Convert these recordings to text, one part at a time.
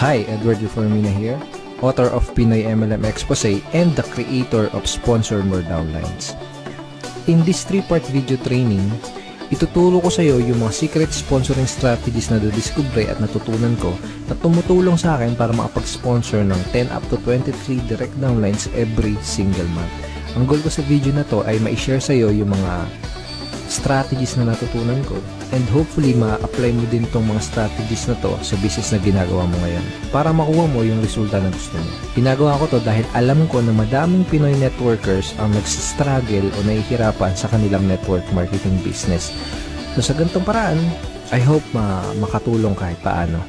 Hi, Edward Reformina here, author of Pinoy MLM Expose and the creator of Sponsor More Downlines. In this 3-part video training, ituturo ko sa iyo yung mga secret sponsoring strategies na nadiskubre at natutunan ko na tumutulong sa akin para makapag-sponsor ng 10 up to 23 direct downlines every single month. Ang goal ko sa video na to ay ma-share sa iyo yung mga strategies na natutunan ko and hopefully ma-apply mo din tong mga strategies na to sa business na ginagawa mo ngayon para makuha mo yung resulta na gusto mo. Ginagawa ko to dahil alam ko na madaming Pinoy networkers ang nagsistruggle o nahihirapan sa kanilang network marketing business. So sa ganitong paraan, I hope makatulong kahit paano.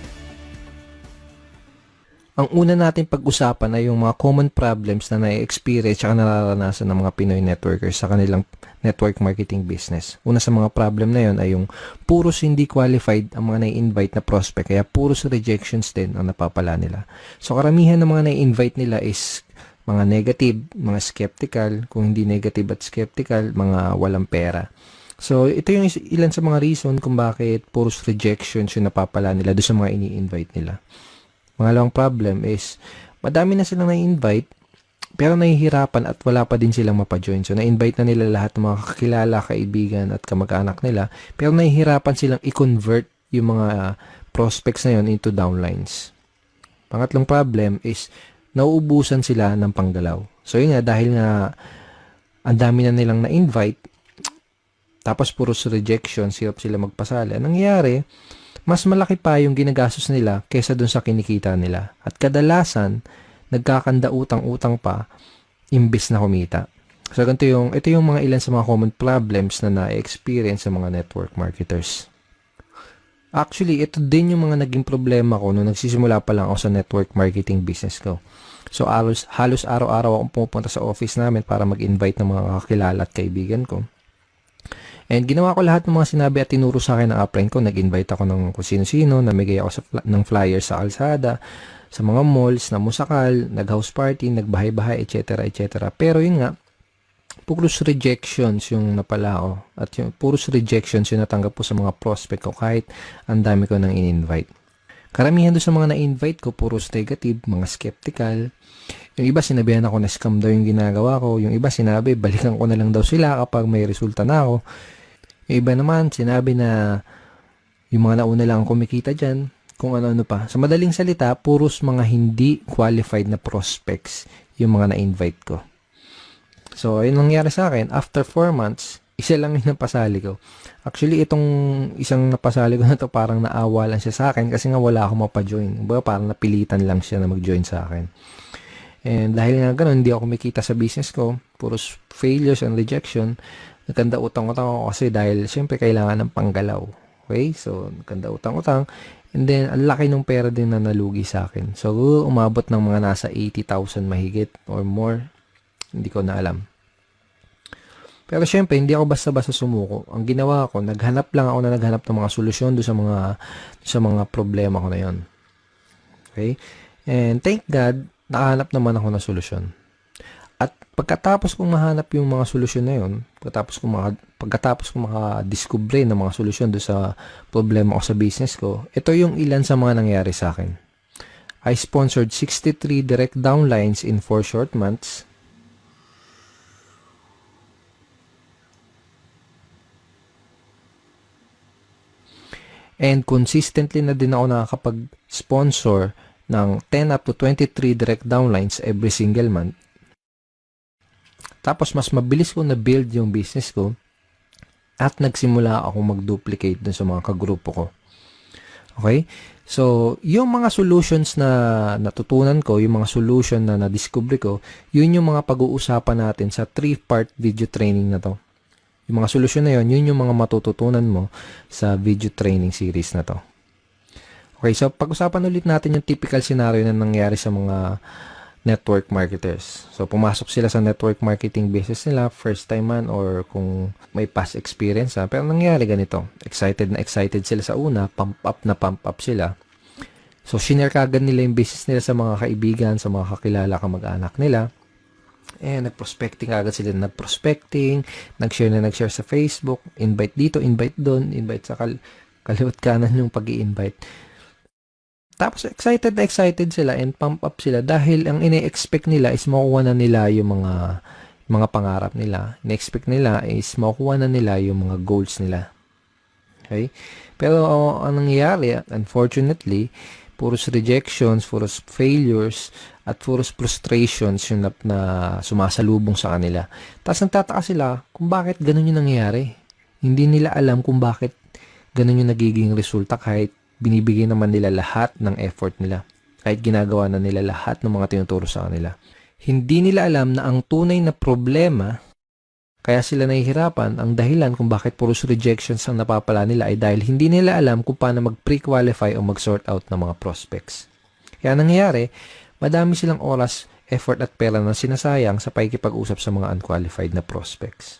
Ang una natin pag-usapan ay yung mga common problems na na-experience at nararanasan ng mga Pinoy networkers sa kanilang network marketing business. Una sa mga problem na yon ay yung puros hindi qualified ang mga na-invite na prospect, kaya puros rejections din ang napapala nila. So karamihan ng mga na-invite nila is mga negative, mga skeptical, kung hindi negative at skeptical, mga walang pera. So ito yung ilan sa mga reason kung bakit puros rejections yung napapala nila doon sa mga ini-invite nila. Pangalawang problem is, madami na silang na-invite, pero nahihirapan at wala pa din silang mapajoin. So, na-invite na nila lahat ng mga kakilala, kaibigan at kamag-anak nila, pero nahihirapan silang i-convert yung mga prospects na yun into downlines. Pangatlong problem is, nauubusan sila ng panggalaw. So, yun nga, dahil nga ang dami na nilang na-invite, tapos puros rejection, hirap sila magpasali. Anong nangyayari? Mas malaki pa yung ginagastos nila kaysa dun sa kinikita nila. At kadalasan, nagkakanda utang-utang pa imbis na kumita. So, ito yung mga ilan sa mga common problems na na-experience sa mga network marketers. Actually, ito din yung mga naging problema ko nung nagsisimula pa lang ako sa network marketing business ko. So, halos araw-araw akong pupunta sa office namin para mag-invite ng mga kakilala at kaibigan ko. And ginawa ko lahat ng mga sinabi at tinuro sa akin ng upline ko. Nag-invite ako ng kung sino-sino, namigay ako ng flyers sa kalsada, sa mga malls, na musakal, nag-house party, nagbahay-bahay, etc. etc. Pero yun nga, puros rejections yung napala ko. At yung puros rejections yung natanggap po sa mga prospect ko kahit ang dami ko nang in-invite. Karamihan doon sa mga na-invite ko, puros negative, mga skeptical. Yung iba sinabihan ako na scam daw yung ginagawa ko. Yung iba sinabi, balikan ko na lang daw sila kapag may resulta na ako. Yung iba naman, sinabi na yung mga nauna lang kumikita dyan, kung ano-ano pa. Sa madaling salita, puros mga hindi qualified na prospects yung mga na-invite ko. So, yun nangyari sa akin. After 4 months, isa lang yung napasali ko. Actually, itong isang napasali ko na to parang naawa lang siya sa akin kasi nga wala akong mapajoin. Parang napilitan lang siya na mag-join sa akin. And dahil nga ganun, hindi ako kumikita sa business ko. Puros failures and rejection. Nagkanda utang-utang ako kasi dahil syempre kailangan ng panggalaw. Okay? So, nagkanda utang-utang. And then, ang laki ng pera din na nalugi sa akin. So, umabot ng mga nasa 80,000 mahigit or more. Hindi ko na alam. Pero syempre, hindi ako basta-basta sumuko. Ang ginawa ko, naghanap ng mga solusyon doon sa mga problema ko na yon. Okay? And thank God, nakahanap naman ako ng solusyon. At pagkatapos kong mahanap yung mga solusyon na yun, pagkatapos kong makadiskubre ng mga solusyon doon sa problema ko sa business ko, ito yung ilan sa mga nangyari sa akin. I sponsored 63 direct downlines in 4 short months. And consistently na din ako nakakapag-sponsor ng 10 up to 23 direct downlines every single month. Tapos mas mabilis ko na-build yung business ko at nagsimula ako mag-duplicate dun sa mga kagrupo ko. Okay? So, yung mga solutions na natutunan ko, yung mga solution na na-discover ko, yun yung mga pag-uusapan natin sa 3-part video training na to. Yung mga solusyon na yun yung mga matututunan mo sa video training series na to. Okay, so pag-usapan ulit natin yung typical scenario na nangyari sa mga network marketers. So, pumasok sila sa network marketing business nila, first time man or kung may past experience ha. Pero nangyari ganito, excited sila sa una, pump up sila. So, shinare kagad nila yung business nila sa mga kaibigan, sa mga kakilala, kamag-anak nila. And nag-prospecting agad sila, nag-share sa Facebook, invite dito, invite doon, invite sa kaliwat kanan yung pag-i-invite. Tapos excited na excited sila and pump up sila dahil ang ine-expect nila is makuha na nila yung mga pangarap nila. Ine-expect nila is makuha na nila yung mga goals nila. Okay? Pero ang nangyayari, unfortunately, puros rejections, puros failures, at puros frustrations yung na sumasalubong sa kanila. Tapos nagtataka sila kung bakit ganun yung nangyayari. Hindi nila alam kung bakit ganun yung nagiging resulta kahit binibigay naman nila lahat ng effort nila. Kahit ginagawa na nila lahat ng mga tinuturo sa kanila. Hindi nila alam na ang tunay na problema kaya sila nahihirapan, ang dahilan kung bakit puros rejections ang napapala nila ay dahil hindi nila alam kung paano mag-pre-qualify o mag-sort out ng mga prospects. Kaya nangyayari, madami silang oras, effort at pera na sinasayang sa pakikipag-usap sa mga unqualified na prospects.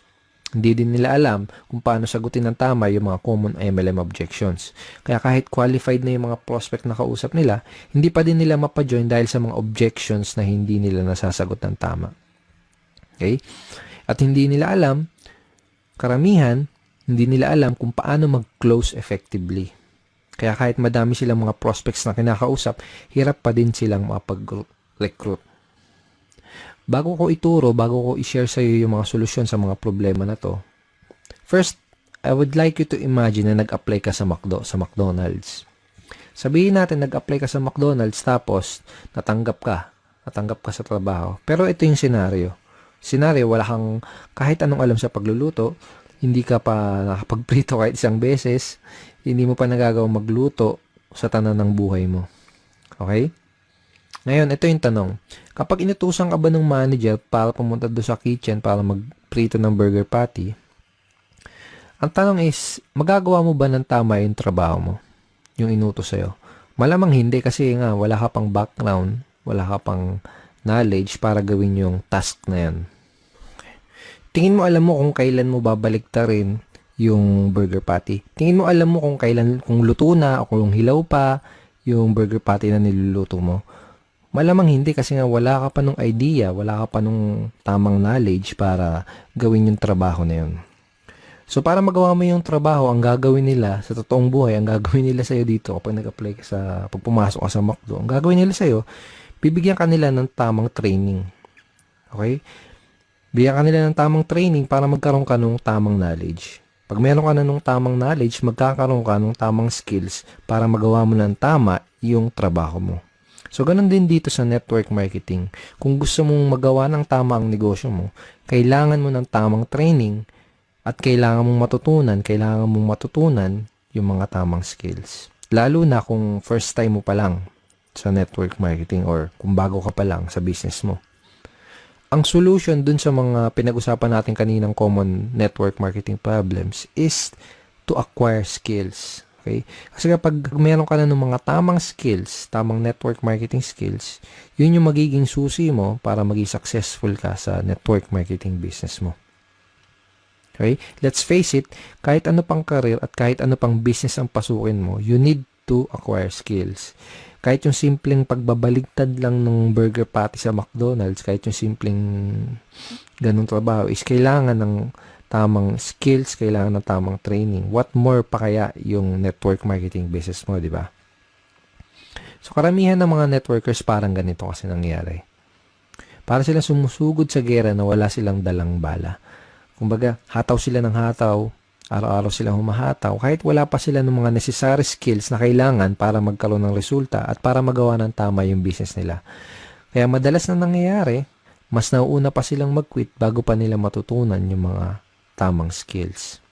Hindi din nila alam kung paano sagutin ng tama yung mga common MLM objections. Kaya kahit qualified na yung mga prospect na kausap nila, hindi pa din nila mapajoin dahil sa mga objections na hindi nila nasasagot ng tama. Okay? At hindi nila alam, karamihan, hindi nila alam kung paano mag-close effectively. Kaya kahit madami silang mga prospects na kinakausap, hirap pa din silang makapag-recruit. Bago ko ituro, bago ko i-share sa iyo yung mga solusyon sa mga problema na to, first, I would like you to imagine na nag-apply ka sa McDonald's. Sabihin natin, nag-apply ka sa McDonald's tapos natanggap ka sa trabaho. Pero ito yung scenario, wala kang kahit anong alam sa pagluluto, hindi ka pa nakapagprito kahit isang beses, hindi mo pa nagagawang magluto sa tanan ng buhay mo. Okay? Ngayon, ito yung tanong. Kapag inutusan ka ba ng manager para pumunta doon sa kitchen para magprito ng burger patty, ang tanong is, magagawa mo ba ng tama yung trabaho mo? Yung inutos sa'yo? Malamang hindi kasi nga wala ka pang background, wala ka pang knowledge para gawin yung task na yan. Tingin mo alam mo kung kailan mo babaliktarin yung burger patty. Tingin mo alam mo kung luto na o kung hilaw pa yung burger patty na niluluto mo. Malamang hindi kasi nga wala ka pa nung idea, wala ka pa nung tamang knowledge para gawin yung trabaho na yun. So para magawa mo yung trabaho, ang gagawin nila sa totoong buhay, ang gagawin nila sa'yo dito kapag nag-apply ka pag pumasok ka sa McDo, ang gagawin nila sa'yo, bibigyan ka nila ng tamang training. Okay? Bigyan ka nila ng tamang training para magkaroon ka ng tamang knowledge. Pag meron ka na ng tamang knowledge, magkakaroon ka ng tamang skills para magawa mo ng tama yung trabaho mo. So, ganun din dito sa network marketing. Kung gusto mong magawa ng tama ang negosyo mo, kailangan mo ng tamang training at kailangan mong matutunan yung mga tamang skills. Lalo na kung first time mo pa lang sa network marketing or kung bago ka pa lang sa business mo. Ang solution dun sa mga pinag-usapan natin kaninang common network marketing problems is to acquire skills. Okay? Kasi kapag meron ka na ng mga tamang skills, tamang network marketing skills, yun yung magiging susi mo para maging successful ka sa network marketing business mo. Okay? Let's face it, kahit ano pang career at kahit ano pang business ang pasukin mo, you need to acquire skills. Kahit yung simpleng pagbabaligtad lang ng burger patty sa McDonald's, kahit yung simpleng ganung trabaho is kailangan ng tamang skills, kailangan ng tamang training. What more pa kaya yung network marketing business mo, di ba? So, karamihan ng mga networkers parang ganito kasi nangyayari. Para silang sumusugod sa gera na wala silang dalang bala. Kumbaga, hataw sila ng hataw, araw-araw silang humahataw, kahit wala pa sila ng mga necessary skills na kailangan para magkaroon ng resulta at para magawa ng tama yung business nila. Kaya madalas na nangyayari, mas nauuna pa silang mag-quit bago pa nila matutunan yung mga tamang skills.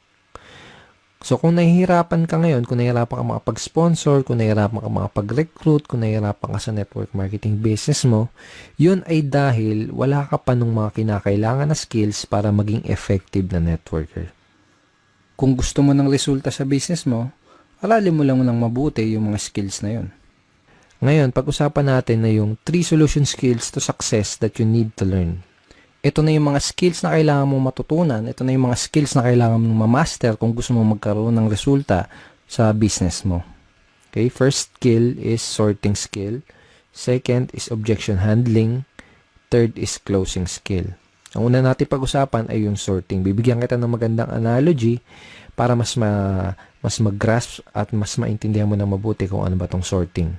So, kung nahihirapan ka ngayon, kung nahihirapan ka makapag-sponsor, kung nahihirapan ka makapag-recruit, kung nahihirapan ka sa network marketing business mo, yun ay dahil wala ka pa nung mga kinakailangan na skills para maging effective na networker. Kung gusto mo ng resulta sa business mo, aralin mo lang ng mabuti yung mga skills na yun. Ngayon, pag-usapan natin na yung 3 solution skills to success that you need to learn. Ito na yung mga skills na kailangan mong matutunan. Ito na yung mga skills na kailangan mong ma-master kung gusto mong magkaroon ng resulta sa business mo. Okay? First skill is sorting skill. Second is objection handling. Third is closing skill. Ang una natin pag-usapan ay yung sorting. Bibigyan kita ng magandang analogy para mas mag-grasp at mas maintindihan mo na mabuti kung ano ba tong sorting.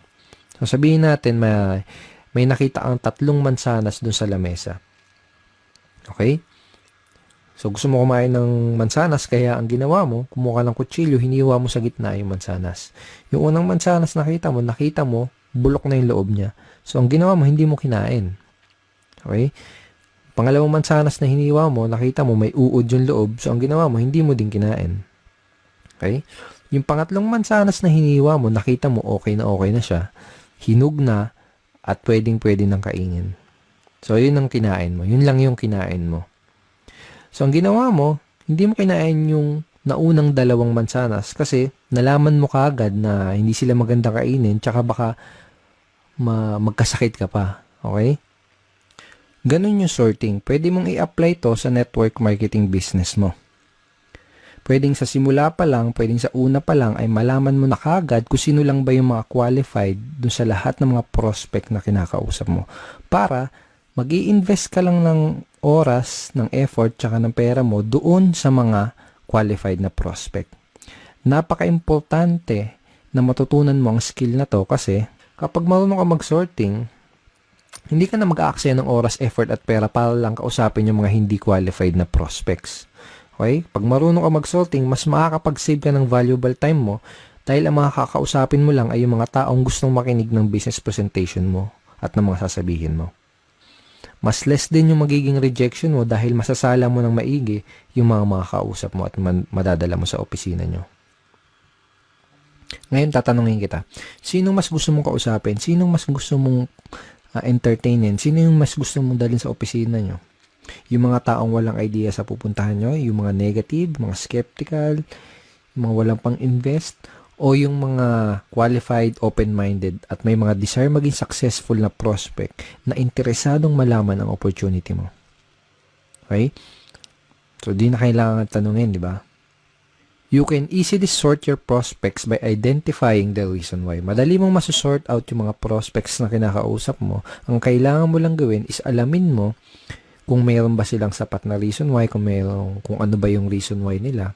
So sabihin natin may nakita ang 3 mansanas dun sa lamesa. Okay? So gusto mo kumain ng mansanas, kaya ang ginawa mo, kumuha ka ng kutsilyo, hiniwa mo sa gitna yung mansanas. Yung unang mansanas nakita mo, bulok na yung loob niya. So ang ginawa mo, hindi mo kinain. Okay? Pangalawang mansanas na hiniwa mo, nakita mo may uod yung loob. So ang ginawa mo, hindi mo din kinain. Okay? Yung pangatlong mansanas na hiniwa mo, nakita mo okay na siya. Hinog na at pwedeng-pwede nang kainin. So yun ang kinain mo. Yun lang yung kinain mo. So, ang ginawa mo, hindi mo kinain yung naunang 2 mansanas kasi nalaman mo kaagad na hindi sila magandang kainin tsaka baka magkasakit ka pa. Okay? Ganun yung sorting. Pwede mong i-apply to sa network marketing business mo. Pwedeng sa simula pa lang, pwedeng sa una pa lang ay malaman mo na kaagad kung sino lang ba yung mga qualified dun sa lahat ng mga prospect na kinakausap mo. Para mag-i-invest ka lang ng oras, ng effort, tsaka ng pera mo doon sa mga qualified na prospect. Napaka-importante na matutunan mo ang skill na to kasi kapag marunong ka mag-sorting, hindi ka na mag-aaksaya ng oras, effort at pera para lang kausapin yung mga hindi qualified na prospects. Okay? Pag marunong ka mag-sorting, mas makakapag-save ka ng valuable time mo dahil ang mga kakausapin mo lang ay yung mga taong gustong makinig ng business presentation mo at ng mga sasabihin mo. Mas less din yung magiging rejection mo dahil masasala mo ng maigi yung mga makakausap mo at madadala mo sa opisina nyo. Ngayon, tatanungin kita, sino mas gusto mong kausapin? Sino mas gusto mong entertainin? Sino yung mas gusto mong dalhin sa opisina nyo? Yung mga taong walang idea sa pupuntahan nyo? Yung mga negative, mga skeptical, yung mga walang pang-invest? O yung mga qualified, open-minded at may mga desire maging successful na prospect na interesadong malaman ang opportunity mo. Okay? So, di na kailangan tanungin, di ba? You can easily sort your prospects by identifying the reason why. Madali mong masusort out yung mga prospects na kinakausap mo. Ang kailangan mo lang gawin is alamin mo kung mayroon ba silang sapat na reason why, kung ano ba yung reason why nila,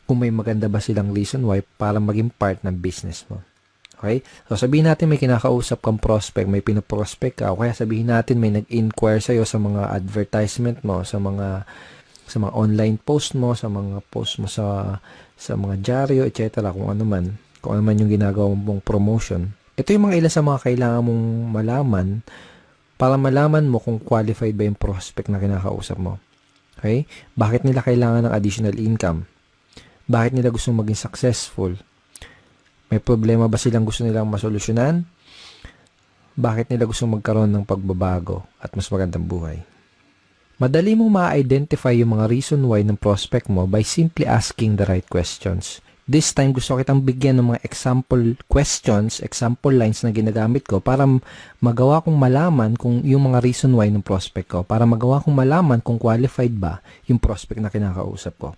kung may maganda ba silang reason why para maging part ng business mo. Okay? So, sabihin natin may kinakausap kang prospect, may pinoprospect ka, o kaya sabihin natin may nag-inquire sa'yo sa mga advertisement mo, sa mga online post mo, sa mga post mo sa mga dyaryo, etc. Kung ano man yung ginagawa mong promotion. Ito yung mga ilan sa mga kailangan mong malaman para malaman mo kung qualified ba yung prospect na kinakausap mo. Okay? Bakit nila kailangan ng additional income? Bakit nila gustong maging successful? May problema ba silang gusto nilang masolusyonan? Bakit nila gustong magkaroon ng pagbabago at mas magandang buhay? Madali mong ma-identify yung mga reason why ng prospect mo by simply asking the right questions. This time, gusto kitang bigyan ng mga example questions, example lines na ginagamit ko para magawa kong malaman kung yung mga reason why ng prospect ko. Para magawa kong malaman kung qualified ba yung prospect na kinakausap ko.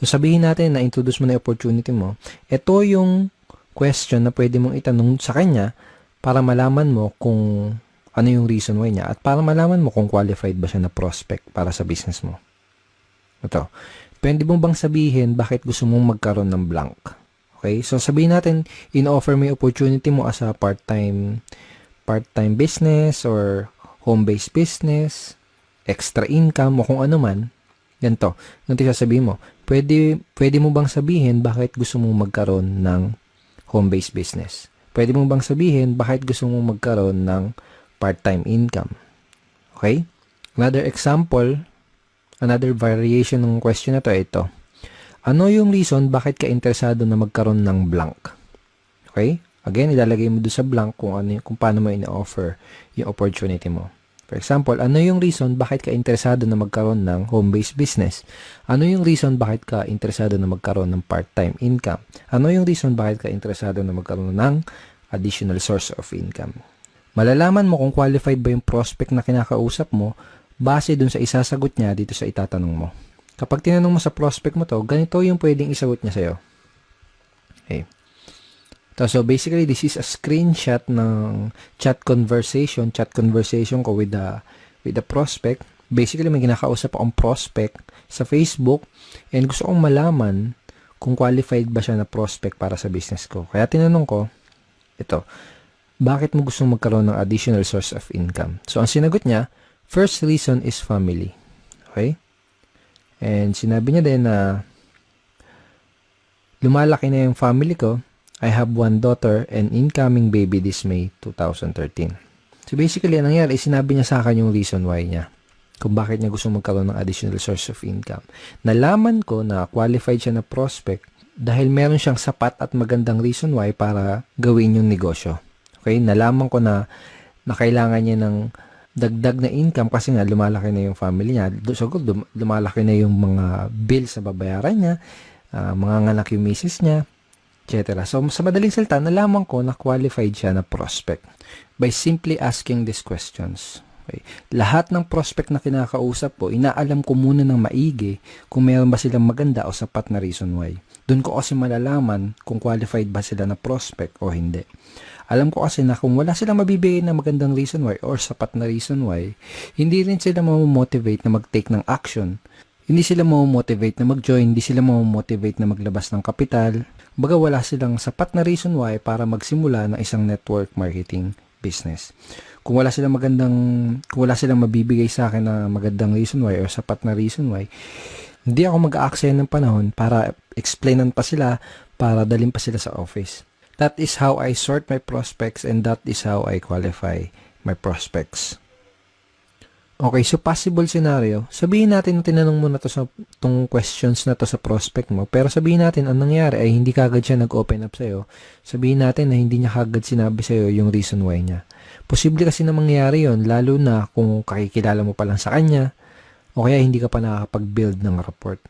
So, sabihin natin na introduce mo na yung opportunity mo. Ito yung question na pwede mong itanong sa kanya para malaman mo kung ano yung reason why niya at para malaman mo kung qualified ba siya na prospect para sa business mo. Ito. Pwede mo bang sabihin bakit gusto mong magkaroon ng blank? Okay? So, sabihin natin, in-offer mo yung opportunity mo as a part-time business or home-based business, extra income o kung ano man. Ganito sasabihin mo. Pwede mo bang sabihin bakit gusto mong magkaroon ng home-based business? Pwede mo bang sabihin bakit gusto mong magkaroon ng part-time income? Okay? Another example, another variation ng question na to ay ito. Ano yung reason bakit ka interesado na magkaroon ng blank? Okay? Again, ilalagay mo doon sa blank kung paano mo ina-offer yung opportunity mo. For example, ano yung reason bakit ka interesado na magkaroon ng home-based business? Ano yung reason bakit ka interesado na magkaroon ng part-time income? Ano yung reason bakit ka interesado na magkaroon ng additional source of income? Malalaman mo kung qualified ba yung prospect na kinakausap mo base dun sa isasagot niya dito sa itatanong mo. Kapag tinanong mo sa prospect mo to, ganito yung pwedeng isagot niya sa'yo. Okay. So basically, this is a screenshot ng chat conversation ko with the prospect. Basically, may kinakausap akong prospect sa Facebook and gusto kong malaman kung qualified ba siya na prospect para sa business ko. Kaya tinanong ko, ito, bakit mo gustong magkaroon ng additional source of income? So, ang sinagot niya, first reason is family. Okay? And sinabi niya din na lumalaki na yung family ko. I have one daughter and incoming baby this May 2013. So basically, ang nangyari, sinabi niya sa akin yung reason why niya. Kung bakit niya gusto magkaroon ng additional source of income. Nalaman ko na qualified siya na prospect dahil meron siyang sapat at magandang reason why para gawin yung negosyo. Okay? Nalaman ko na kailangan niya ng dagdag na income kasi nga lumalaki na yung family niya. So, lumalaki na yung mga bills na babayaran niya, mga nganak yung misis niya, etc. So, sa madaling salita, nalaman ko na qualified siya na prospect by simply asking these questions. Okay. Lahat ng prospect na kinakausap ko, inaalam ko muna ng maigi kung meron ba silang maganda o sapat na reason why. Doon ko kasi malalaman kung qualified ba sila na prospect o hindi. Alam ko kasi na kung wala silang mabibigay na magandang reason why or sapat na reason why, hindi rin sila mamomotivate na mag-take ng action. Hindi sila mamomotivate na mag-join, hindi sila mamomotivate na maglabas ng kapital. Baga wala silang sapat na reason why para magsimula ng isang network marketing business. Kung wala silang mabibigay sa akin na magandang reason why or sapat na reason why, hindi ako mag-aaksaya ng panahon para explainan pa sila, para dalhin pa sila sa office. That is how I sort my prospects and that is how I qualify my prospects. Okay, so possible scenario, sabihin natin na tinanong mo na to sa tong questions na to sa prospect mo, pero sabihin natin ang nangyari ay hindi kagad siya nag-open up sa'yo. Sabihin natin na hindi niya kagad sinabi sa'yo yung reason why niya. Posible kasi na mangyari yon, lalo na kung kakikilala mo pa lang sa kanya o kaya hindi ka pa nakakapag-build ng rapport.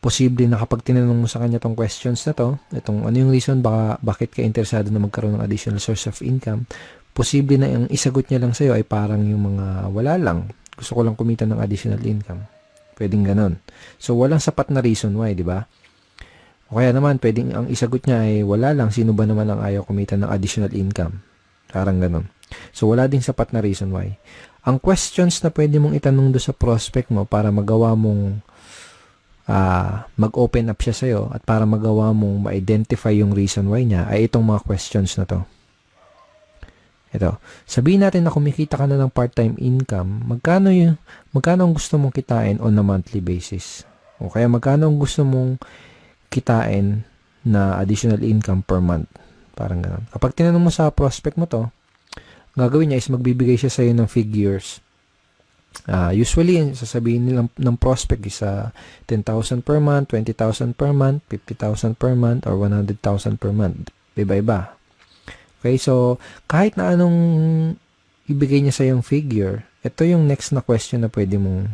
Posible na kapag tinanong mo sa kanya tong questions na to, itong ano yung reason bakit ka interesado na magkaroon ng additional source of income, posible na yung isagot niya lang sa'yo ay parang yung mga wala lang. Gusto ko lang kumita ng additional income. Pwedeng ganun. So, walang sapat na reason why, di ba? O kaya naman, pwedeng ang isagot niya ay wala lang. Sino ba naman ang ayaw kumita ng additional income? Parang ganun. So, wala ding sapat na reason why. Ang questions na pwede mong itanong do sa prospect mo para magawa mong mag-open up siya sa'yo at para magawa mong ma-identify yung reason why niya ay itong mga questions na to. Ito, sabihin natin na kumikita ka na ng part-time income, magkano ang gusto mong kitain on a monthly basis? O kaya magkano ang gusto mong kitain na additional income per month? Parang ganun. Kapag tinanong mo sa prospect mo to, gagawin niya is magbibigay siya sa'yo ng figures. Usually, sasabihin nilang ng prospect is 10,000 per month, 20,000 per month, 50,000 per month, or 100,000 per month. Iba-iba. Okay, so kahit na anong ibigay niya sa yung figure, ito yung next na question na pwede mong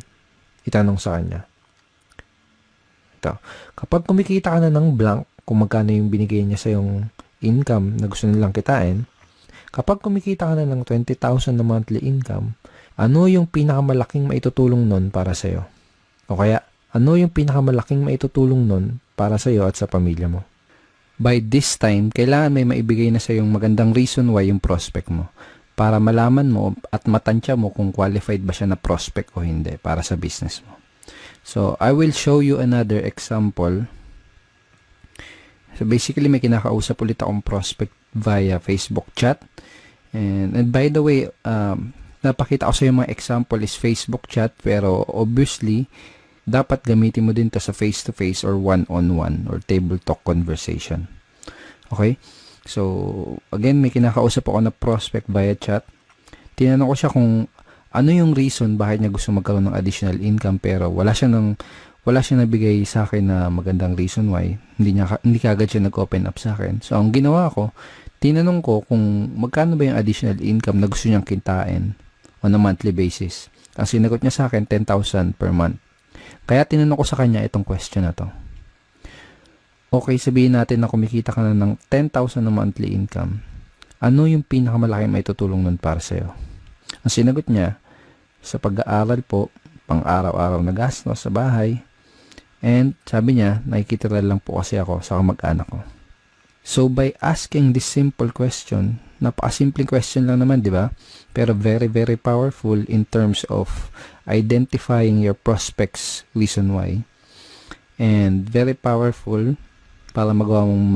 itanong sa kanya. Ito, kapag kumikita ka na ng blank, kung magkano yung binigay niya sa yung income na gusto nilang kitain, kapag kumikita ka na ng 20,000 na monthly income, ano yung pinakamalaking maitutulong nun para sa'yo? O kaya, ano yung pinakamalaking maitutulong nun para sa'yo at sa pamilya mo? By this time, kailangan may maibigay na sa yung magandang reason why yung prospect mo para malaman mo at matansya mo kung qualified ba siya na prospect o hindi para sa business mo. So, I will show you another example. So, basically, may kinakausap ulit akong prospect via Facebook chat. And by the way, napakita ko sa yung mga example is Facebook chat, pero obviously, dapat gamitin mo din to sa face-to-face or one-on-one or table talk conversation. Okay? So, again, may kinakausap ako na prospect via chat. Tinanong ko siya kung ano yung reason bakit niya gusto magkaroon ng additional income pero wala siya nabigay sa akin na magandang reason why. Hindi kagad siya nag-open up sa akin. So, ang ginawa ko, tinanong ko kung magkano ba yung additional income na gusto niyang kitain on a monthly basis. Ang sinagot niya sa akin, 10,000 per month. Kaya tinanong ko sa kanya itong question na to. Okay, sabihin natin na kumikita ka na ng 10,000 na monthly income. Ano yung pinakamalaki may tutulong nun para sa'yo? Ang sinagot niya, sa pag-aaral po, pang-araw-araw na gastos sa bahay, and sabi niya, nakikitira lang po kasi ako sa kamag-anak ko. So, by asking this simple question, napakasimpleng question lang naman, di ba? Pero very, very powerful in terms of identifying your prospects reason why. And very powerful para magawa mong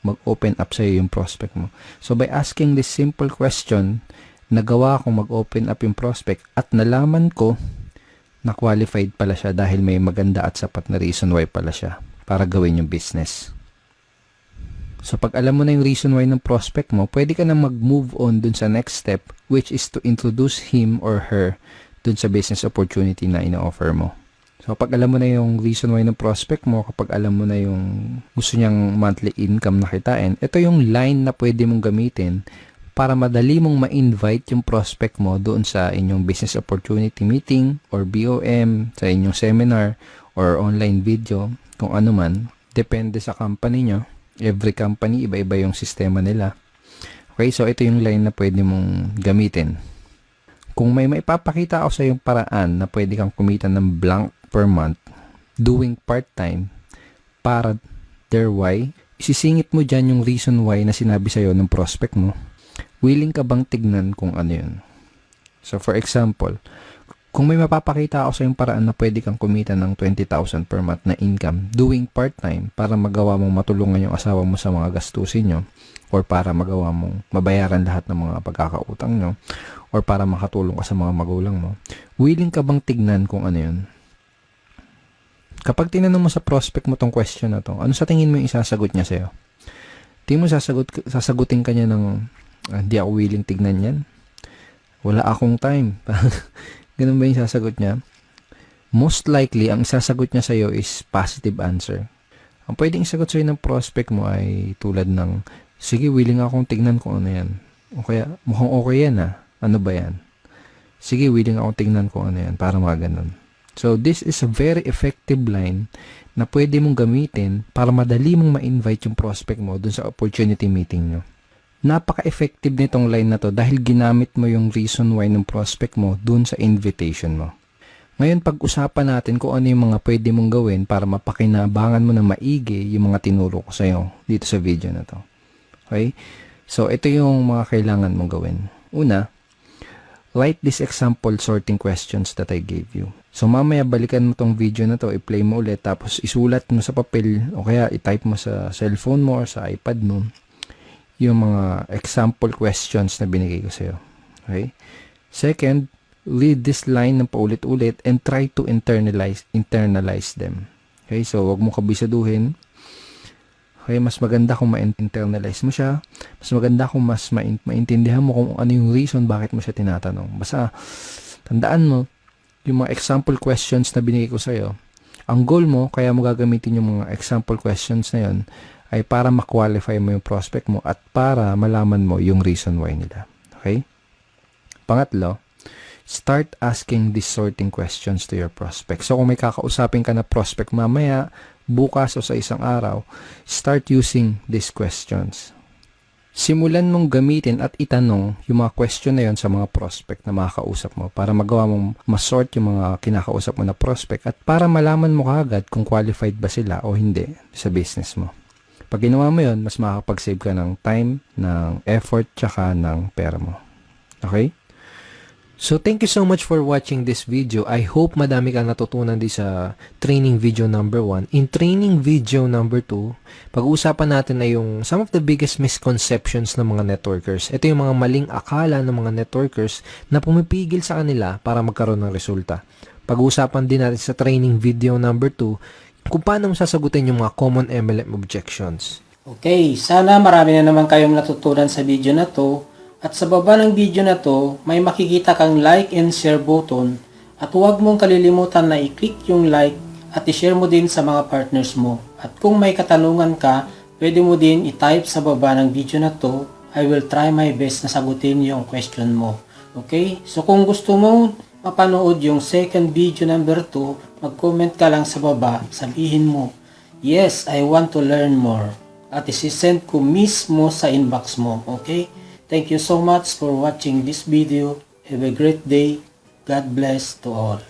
mag-open up sa'yo yung prospect mo. So, by asking this simple question, nagawa kong mag-open up yung prospect at nalaman ko na qualified pala siya dahil may maganda at sapat na reason why pala siya para gawin yung business. So, pag alam mo na yung reason why ng prospect mo, pwede ka na mag-move on dun sa next step, which is to introduce him or her dun sa business opportunity na ina-offer mo. So, kapag alam mo na yung reason why ng prospect mo, kapag alam mo na yung gusto niyang monthly income na kitain, ito yung line na pwede mong gamitin para madali mong ma-invite yung prospect mo doon sa inyong business opportunity meeting or BOM, sa inyong seminar or online video, kung ano man. Depende sa company nyo. Every company, iba-iba yung sistema nila. Okay, so ito yung line na pwede mong gamitin. Kung may maipapakita ako sa yung paraan na pwede kang kumita ng blank per month doing part-time para their why, isisingit mo dyan yung reason why na sinabi sa'yo ng prospect mo. Willing ka bang tignan kung ano yun? So, for example, kung may mapapakita ako sa yung paraan na pwede kang kumita ng 20,000 per month na income doing part-time para magawa mong matulungan yung asawa mo sa mga gastusin nyo or para magawa mong mabayaran lahat ng mga pagkakautang nyo or para makatulong ka sa mga magulang mo, willing ka bang tignan kung ano yun? Kapag tinanong mo sa prospect mo tong question na to, ano sa tingin mo yung isasagot niya sa'yo? Tingin mo sasagutin ka niya ng hindi ako willing tignan yan? Wala akong time. Ganun ba yung sasagot niya? Most likely, ang sasagot niya sa'yo is positive answer. Ang pwedeng isagot sa'yo ng prospect mo ay tulad ng, sige, willing akong tignan kung ano yan. O kaya, mukhang okay yan ah. Ano ba yan? Sige, willing akong tignan kung ano yan. Para mga ganun. So, this is a very effective line na pwede mong gamitin para madali mong ma-invite yung prospect mo dun sa opportunity meeting nyo. Napaka-effective nitong line na to dahil ginamit mo yung reason why ng prospect mo dun sa invitation mo. Ngayon, pag-usapan natin kung ano yung mga pwede mong gawin para mapakinabangan mo na maigi yung mga tinuro ko sa'yo dito sa video na to. Okay? So, ito yung mga kailangan mong gawin. Una, write this example sorting questions that I gave you. So, mamaya balikan mo tong video na to, i-play mo ulit, tapos isulat mo sa papel o kaya i-type mo sa cellphone mo or sa iPad mo yung mga example questions na binigay ko sa'yo. Okay? Second, read this line ng paulit-ulit and try to internalize them. Okay? So, wag mo kabisaduhin. Okay? Mas maganda kung ma-internalize mo siya. Mas maganda kung mas maintindihan mo kung ano yung reason bakit mo siya tinatanong. Basta, tandaan mo, yung mga example questions na binigay ko sa'yo, ang goal mo, kaya mo gagamitin yung mga example questions na yun, ay para ma-qualify mo yung prospect mo at para malaman mo yung reason why nila. Okay? Pangatlo, start asking these sorting questions to your prospect. So, kung may kakausapin ka na prospect mamaya, bukas o sa isang araw, start using these questions. Simulan mong gamitin at itanong yung mga question na yon sa mga prospect na makakausap mo para magawa mong masort yung mga kinakausap mo na prospect at para malaman mo kaagad kung qualified ba sila o hindi sa business mo. Pag ginawa mo yun, mas makakapag-save ka ng time, ng effort, tsaka ng pera mo. Okay? So, thank you so much for watching this video. I hope madami kang natutunan din sa training video number 1. In training video number 2, pag-uusapan natin na yung some of the biggest misconceptions ng mga networkers. Ito yung mga maling akala ng mga networkers na pumipigil sa kanila para magkaroon ng resulta. Pag-uusapan din natin sa training video number 2, kung paano mo sasagutin yung mga common MLM objections. Okay, sana marami na naman kayong natutunan sa video na to. At sa baba ng video na to, may makikita kang like and share button. At huwag mong kalilimutan na i-click yung like at i-share mo din sa mga partners mo. At kung may katanungan ka, pwede mo din i-type sa baba ng video na to. I will try my best na sagutin yung question mo. Okay? So kung gusto mo mapanood yung second video number 2, mag-comment ka lang sa baba, sabihin mo, yes, I want to learn more. At isi-send ko mismo sa inbox mo. Okay? Thank you so much for watching this video. Have a great day. God bless to all.